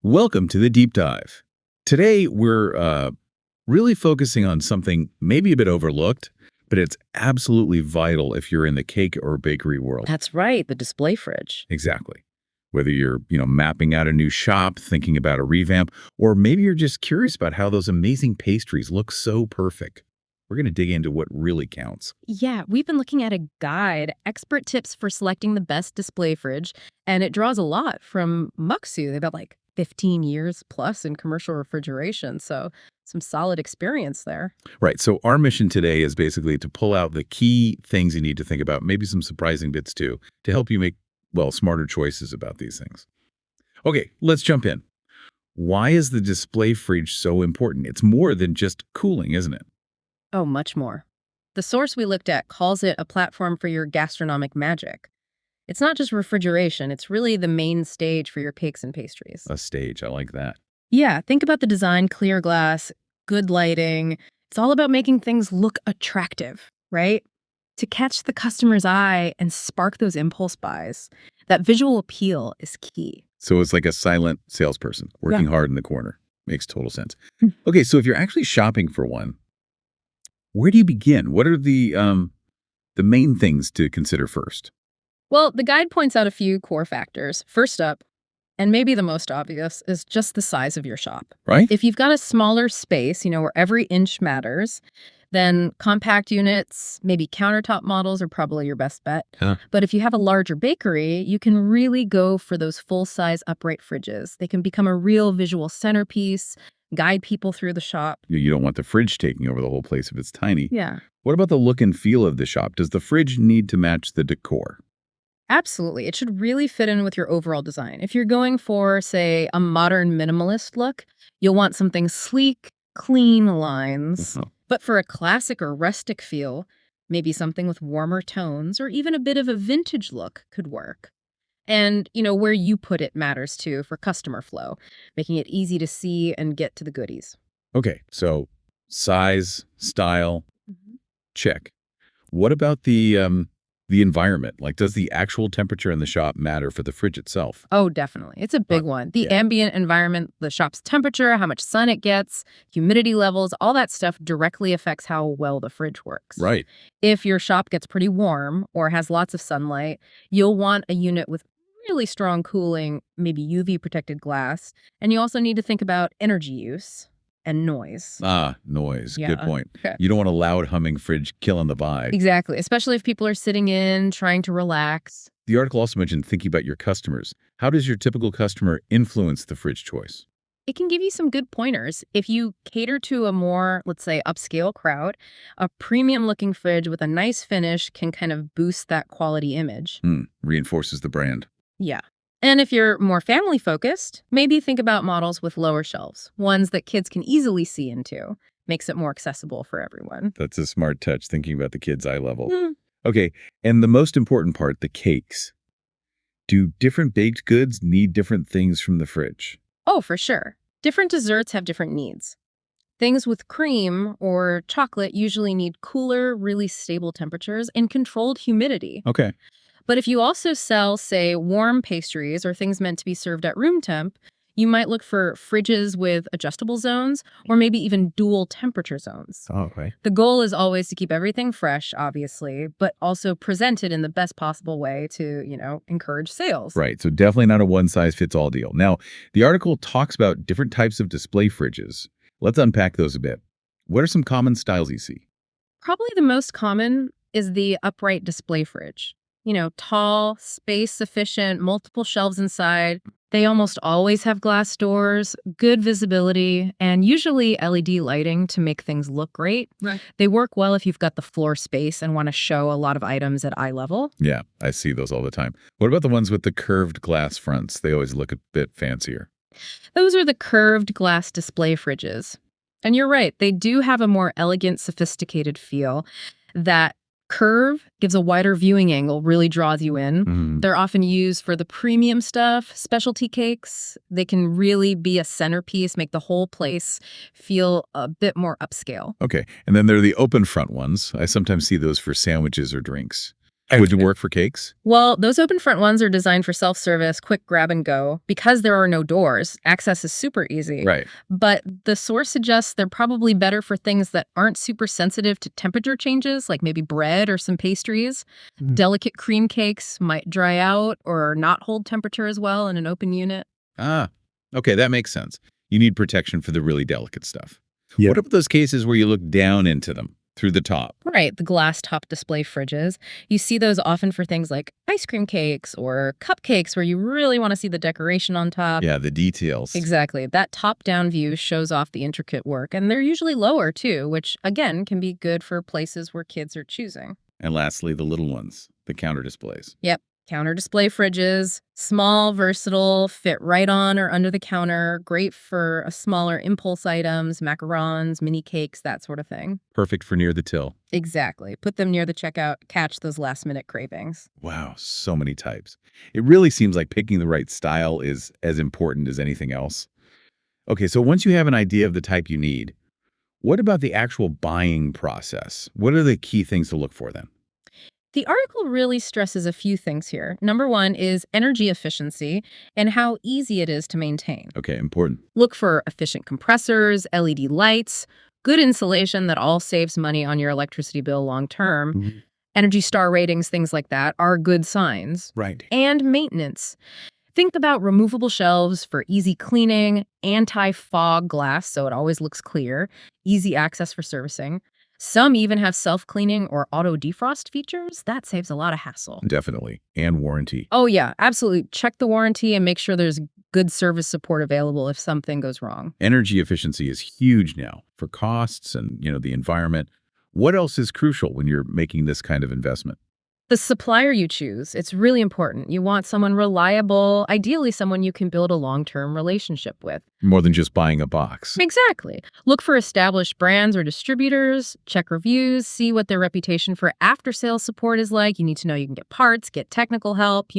Welcome to the deep dive. Today, we're really focusing on something maybe a bit overlooked, but it's absolutely vital if you're in the cake or bakery world. That's right, the display fridge. Exactly. Whether you're, mapping out a new shop, thinking about a revamp, or maybe you're just curious about how those amazing pastries look so perfect. We're going to dig into what really counts. Yeah, we've been looking at a guide, expert tips for selecting the best display fridge, and it draws a lot from Muxu. They've got like 15 years plus in commercial refrigeration, so some solid experience there. Right. So our mission today is basically to pull out the key things you need to think about, maybe some surprising bits too, to help you make, smarter choices about these things. Okay, let's jump in. Why is the display fridge so important? It's more than just cooling, isn't it? Oh, much more. The source we looked at calls it a platform for your gastronomic magic. It's not just refrigeration, it's really the main stage for your cakes and pastries. A stage. I like that. Yeah, think about the design, clear glass, good lighting. It's all about making things look attractive, right? To catch the customer's eye and spark those impulse buys. That visual appeal is key. So it's like a silent salesperson working Yeah. hard in the corner. Makes total sense. Hmm. Okay, so if you're actually shopping for one, where do you begin? What are the main things to consider first? Well, the guide points out a few core factors. First up, and maybe the most obvious, is just the size of your shop. Right? If you've got a smaller space, where every inch matters, then compact units, maybe countertop models are probably your best bet. Huh. But if you have a larger bakery, you can really go for those full-size upright fridges. They can become a real visual centerpiece, guide people through the shop. You don't want the fridge taking over the whole place if it's tiny. Yeah. What about the look and feel of the shop? Does the fridge need to match the decor? Absolutely. It should really fit in with your overall design. If you're going for, say, a modern minimalist look, you'll want something sleek, clean lines. Uh-huh. But for a classic or rustic feel, maybe something with warmer tones or even a bit of a vintage look could work. And, where you put it matters too for customer flow, making it easy to see and get to the goodies. Okay, so size, style, Mhm. check. What about the environment? Like, does the actual temperature in the shop matter for the fridge itself? Oh, definitely. It's a big one. The yeah. ambient environment, the shop's temperature, how much sun it gets, humidity levels, all that stuff directly affects how well the fridge works. Right. If your shop gets pretty warm or has lots of sunlight, you'll want a unit with really strong cooling, maybe UV protected glass. And you also need to think about energy use and noise. Ah, noise. Good Yeah. point. Okay. You don't want a loud humming fridge killing the vibe. Exactly, especially if people are sitting in, trying to relax. The article also mentioned thinking about your customers. How does your typical customer influence the fridge choice? It can give you some good pointers. If you cater to a more, let's say, upscale crowd, a premium looking fridge with a nice finish can kind of boost that quality image. Reinforces the brand. Yeah. And if you're more family focused, maybe think about models with lower shelves, ones that kids can easily see into. Makes it more accessible for everyone. That's a smart touch, thinking about the kid's eye level. Mm. Okay, and the most important part, the cakes. Do different baked goods need different things from the fridge? Oh, for sure. Different desserts have different needs. Things with cream or chocolate usually need cooler, really stable temperatures and controlled humidity. Okay. But if you also sell, say, warm pastries or things meant to be served at room temp, you might look for fridges with adjustable zones or maybe even dual temperature zones. Oh, okay. The goal is always to keep everything fresh, obviously, but also presented in the best possible way to, encourage sales. Right, so definitely not a one-size-fits-all deal. Now, the article talks about different types of display fridges. Let's unpack those a bit. What are some common styles you see? Probably the most common is the upright display fridge. Tall, space sufficient, multiple shelves inside. They almost always have glass doors, good visibility, and usually LED lighting to make things look great. Right. They work well if you've got the floor space and want to show a lot of items at eye level. Yeah, I see those all the time. What about the ones with the curved glass fronts? They always look a bit fancier. Those are the curved glass display fridges. And you're right, they do have a more elegant, sophisticated feel. That curve gives a wider viewing angle, really draws you in. Mhm. They're often used for the premium stuff, specialty cakes. They can really be a centerpiece, make the whole place feel a bit more upscale. Okay, and then there are the open front ones. I sometimes see those for sandwiches or drinks. Would it work for cakes? Well, those open front ones are designed for self-service, quick grab and go. Because there are no doors, access is super easy. Right. But the source suggests they're probably better for things that aren't super sensitive to temperature changes, like maybe bread or some pastries. Delicate cream cakes might dry out or not hold temperature as well in an open unit. Ah, okay, that makes sense. You need protection for the really delicate stuff. Yep. What about those cases where you look down into them through the top? Right, the glass top display fridges. You see those often for things like ice cream cakes or cupcakes where you really want to see the decoration on top. Yeah, the details. Exactly. That top-down view shows off the intricate work, and they're usually lower too, which again can be good for places where kids are choosing. And lastly, the little ones, the counter displays. Yep. Counter display fridges, small, versatile, fit right on or under the counter, great for smaller impulse items, macarons, mini cakes, that sort of thing. Perfect for near the till. Exactly. Put them near the checkout, catch those last-minute cravings. Wow, so many types. It really seems like picking the right style is as important as anything else. Okay, so once you have an idea of the type you need, what about the actual buying process? What are the key things to look for then? The article really stresses a few things here. Number one is energy efficiency and how easy it is to maintain. Okay, important. Look for efficient compressors, LED lights, good insulation that all saves money on your electricity bill long term. Energy star ratings, things like that, are good signs. Right. And maintenance. Think about removable shelves for easy cleaning, anti-fog glass so it always looks clear, easy access for servicing. Some even have self-cleaning or auto defrost features. That saves a lot of hassle. Definitely. And warranty. Oh yeah, absolutely. Check the warranty and make sure there's good service support available if something goes wrong. Energy efficiency is huge now for costs and, the environment. What else is crucial when you're making this kind of investment? The supplier you choose, it's really important. You want someone reliable, ideally someone you can build a long-term relationship with. More than just buying a box. Exactly. Look for established brands or distributors, check reviews, see what their reputation for after-sales support is like. You need to know you can get parts, get technical help.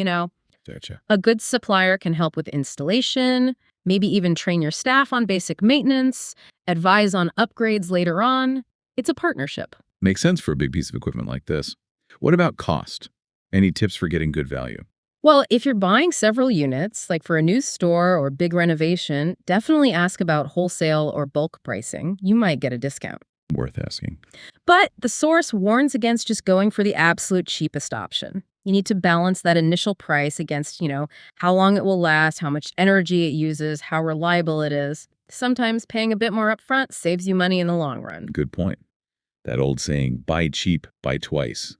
Gotcha. A good supplier can help with installation, maybe even train your staff on basic maintenance, advise on upgrades later on. It's a partnership. Makes sense for a big piece of equipment like this. What about cost? Any tips for getting good value? Well, if you're buying several units, like for a new store or big renovation, definitely ask about wholesale or bulk pricing. You might get a discount. Worth asking. But the source warns against just going for the absolute cheapest option. You need to balance that initial price against, how long it will last, how much energy it uses, how reliable it is. Sometimes paying a bit more upfront saves you money in the long run. Good point. That old saying, buy cheap, buy twice.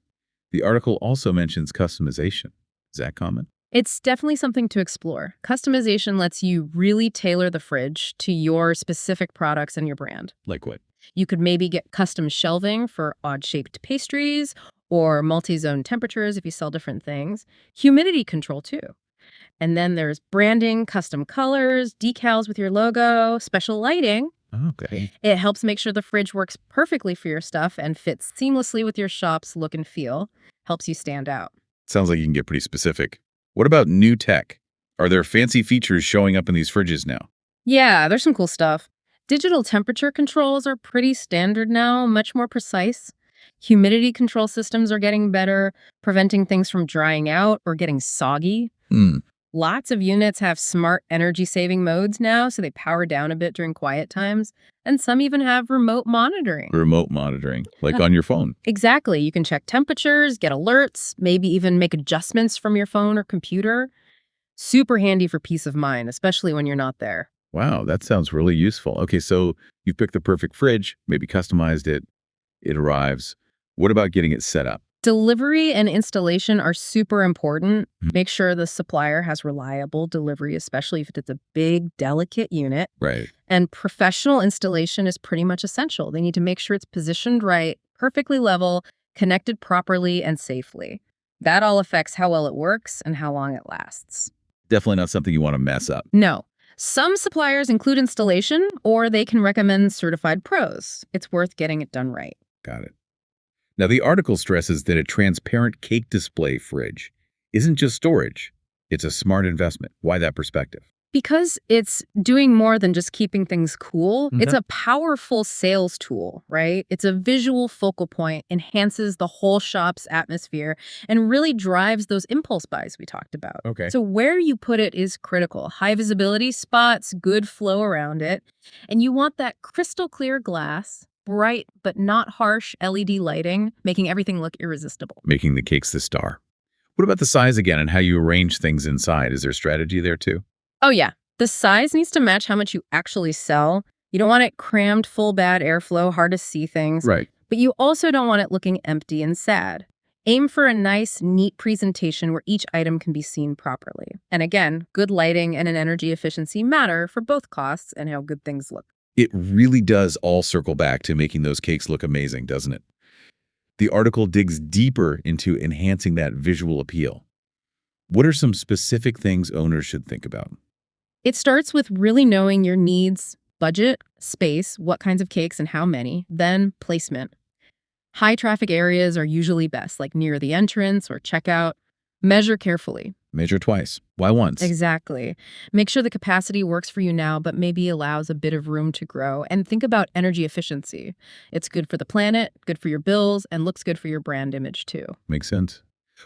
The article also mentions customization. Is that common? It's definitely something to explore. Customization lets you really tailor the fridge to your specific products and your brand. Like what? You could maybe get custom shelving for odd-shaped pastries or multi-zone temperatures if you sell different things. Humidity control, too. And then there's branding, custom colors, decals with your logo, special lighting. Okay. It helps make sure the fridge works perfectly for your stuff and fits seamlessly with your shop's look and feel. Helps you stand out. Sounds like you can get pretty specific. What about new tech? Are there fancy features showing up in these fridges now? Yeah, there's some cool stuff. Digital temperature controls are pretty standard now, much more precise. Humidity control systems are getting better, preventing things from drying out or getting soggy. Lots of units have smart energy-saving modes now, so they power down a bit during quiet times. And some even have remote monitoring. Remote monitoring, like on your phone. Exactly. You can check temperatures, get alerts, maybe even make adjustments from your phone or computer. Super handy for peace of mind, especially when you're not there. Wow, that sounds really useful. Okay, so you picked the perfect fridge, maybe customized it, it arrives. What about getting it set up? Delivery and installation are super important. Make sure the supplier has reliable delivery, especially if it's a big, delicate unit. Right. And professional installation is pretty much essential. They need to make sure it's positioned right, perfectly level, connected properly and safely. That all affects how well it works and how long it lasts. Definitely not something you want to mess up. No. Some suppliers include installation, or they can recommend certified pros. It's worth getting it done right. Got it. Now, the article stresses that a transparent cake display fridge isn't just storage. It's a smart investment. Why that perspective? Because it's doing more than just keeping things cool, it's Okay. a powerful sales tool, right? It's a visual focal point, enhances the whole shop's atmosphere, and really drives those impulse buys we talked about. Okay. So where you put it is critical. High visibility spots, good flow around it, and you want that crystal clear glass, bright but not harsh LED lighting, making everything look irresistible. Making the cakes the star. What about the size again and how you arrange things inside? Is there strategy there too? Oh, yeah. The size needs to match how much you actually sell. You don't want it crammed full, bad airflow, hard to see things. Right. But you also don't want it looking empty and sad. Aim for a nice, neat presentation where each item can be seen properly. And again, good lighting and an energy efficiency matter for both costs and how good things look. It really does all circle back to making those cakes look amazing, doesn't it? The article digs deeper into enhancing that visual appeal. What are some specific things owners should think about? It starts with really knowing your needs, budget, space, what kinds of cakes and how many, then placement. High traffic areas are usually best, like near the entrance or checkout. Measure carefully. Measure twice. Why once? Exactly. Make sure the capacity works for you now, but maybe allows a bit of room to grow. And think about energy efficiency. It's good for the planet, good for your bills, and looks good for your brand image too. Makes sense.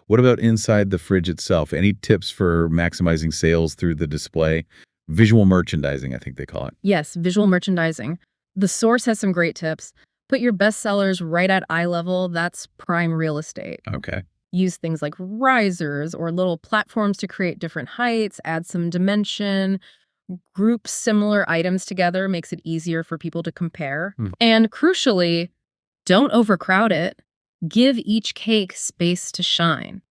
What about inside the fridge itself? Any tips for maximizing sales through the display? Visual merchandising, I think they call it. Yes, visual merchandising. The source has some great tips. Put your best sellers right at eye level. That's prime real estate. Okay. Use things like risers or little platforms to create different heights, add some dimension, group similar items together makes it easier for people to compare. Hmm. And crucially, don't overcrowd it. Give each cake space to shine.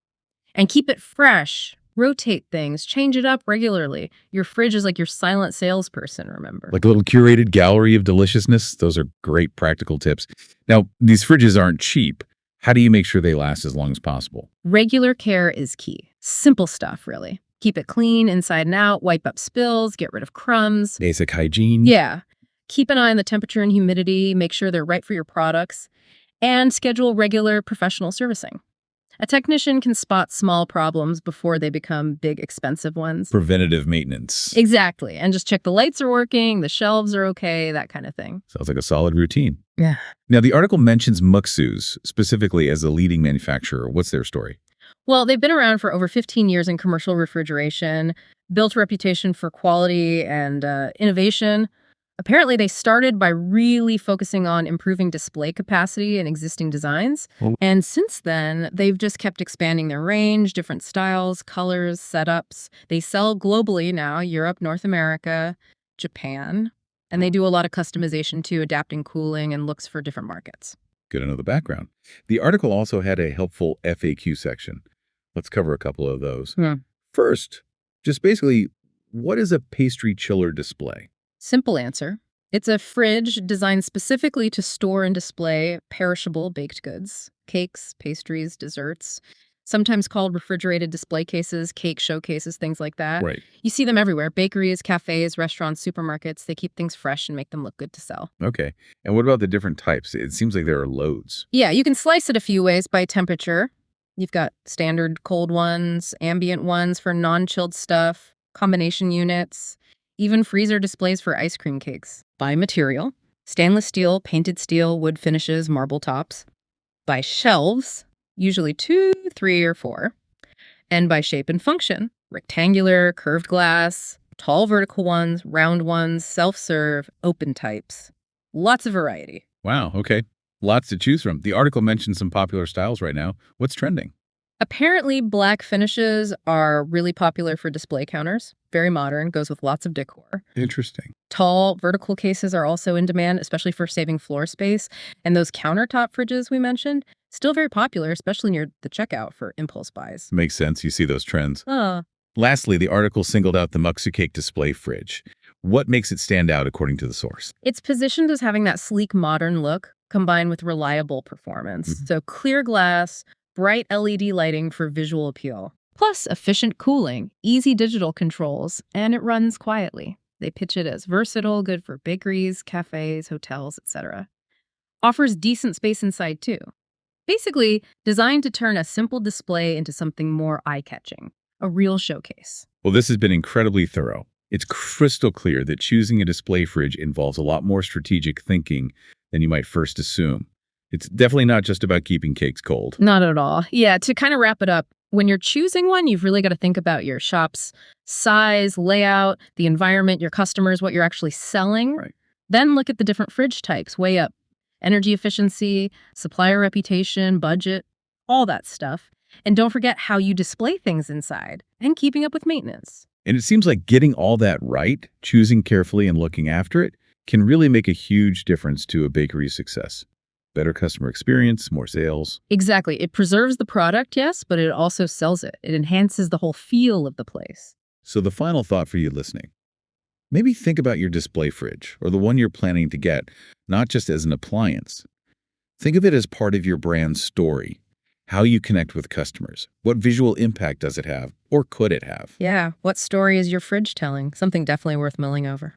And keep it fresh. Rotate things, change it up regularly. Your fridge is like your silent salesperson, remember? Like a little curated gallery of deliciousness. Those are great practical tips. Now, these fridges aren't cheap. How do you make sure they last as long as possible? Regular care is key. Simple stuff, really. Keep it clean inside and out, wipe up spills, get rid of crumbs. Basic hygiene. Yeah. Keep an eye on the temperature and humidity, make sure they're right for your products, and schedule regular professional servicing. A technician can spot small problems before they become big, expensive ones. Preventative maintenance. Exactly. And just check the lights are working, the shelves are okay, that kind of thing. Sounds like a solid routine. Yeah. Now, the article mentions Muksu's specifically as a leading manufacturer. What's their story? Well, they've been around for over 15 years in commercial refrigeration, built a reputation for quality and innovation. Apparently, they started by really focusing on improving display capacity in existing designs. Oh. And since then, they've just kept expanding their range, different styles, colors, setups. They sell globally now, Europe, North America, Japan. And they do a lot of customization too, adapting cooling and looks for different markets. Good to know the background. The article also had a helpful FAQ section. Let's cover a couple of those. Hmm. First, just basically, what is a pastry chiller display? Simple answer. It's a fridge designed specifically to store and display perishable baked goods, cakes, pastries, desserts, sometimes called refrigerated display cases, cake showcases, things like that. Right. You see them everywhere. Bakeries, cafes, restaurants, supermarkets. They keep things fresh and make them look good to sell. Okay. And what about the different types? It seems like there are loads. Yeah, you can slice it a few ways by temperature. You've got standard cold ones, ambient ones for non-chilled stuff, combination units, even freezer displays for ice cream cakes. By material, stainless steel, painted steel, wood finishes, marble tops. By shelves, usually 2, 3, or 4. And by shape and function, rectangular, curved glass, tall vertical ones, round ones, self-serve, open types. Lots of variety. Wow. Okay. Lots to choose from. The article mentions some popular styles right now. What's trending? Apparently, black finishes are really popular for display counters. Very modern, goes with lots of decor. Interesting. Tall, vertical cases are also in demand, especially for saving floor space. And those countertop fridges we mentioned, still very popular, especially near the checkout for impulse buys. Makes sense. You see those trends. Oh, Lastly, the article singled out the Muksu Cake display fridge. What makes it stand out according to the source? it's positioned as having that sleek, modern look combined with reliable performance. Mhm. So clear glass, bright LED lighting for visual appeal. Plus efficient cooling, easy digital controls, and it runs quietly. They pitch it as versatile, good for bakeries, cafes, hotels, etc. Offers decent space inside too. Basically, designed to turn a simple display into something more eye-catching, a real showcase. Well, this has been incredibly thorough. It's crystal clear that choosing a display fridge involves a lot more strategic thinking than you might first assume. It's definitely not just about keeping cakes cold. Not at all. Yeah, to kind of wrap it up, when you're choosing one, you've really got to think about your shop's size, layout, the environment, your customers, what you're actually selling. Right. Then look at the different fridge types, weigh up energy efficiency, supplier reputation, budget, all that stuff. And don't forget how you display things inside and keeping up with maintenance. And it seems like getting all that right, choosing carefully and looking after it, can really make a huge difference to a bakery's success. Better customer experience, more sales. Exactly. It preserves the product, yes, but it also sells it. It enhances the whole feel of the place. So the final thought for you listening. Maybe think about your display fridge or the one you're planning to get, not just as an appliance. Think of it as part of your brand's story, how you connect with customers. What visual impact does it have, or could it have? Yeah. What story is your fridge telling? Something definitely worth mulling over.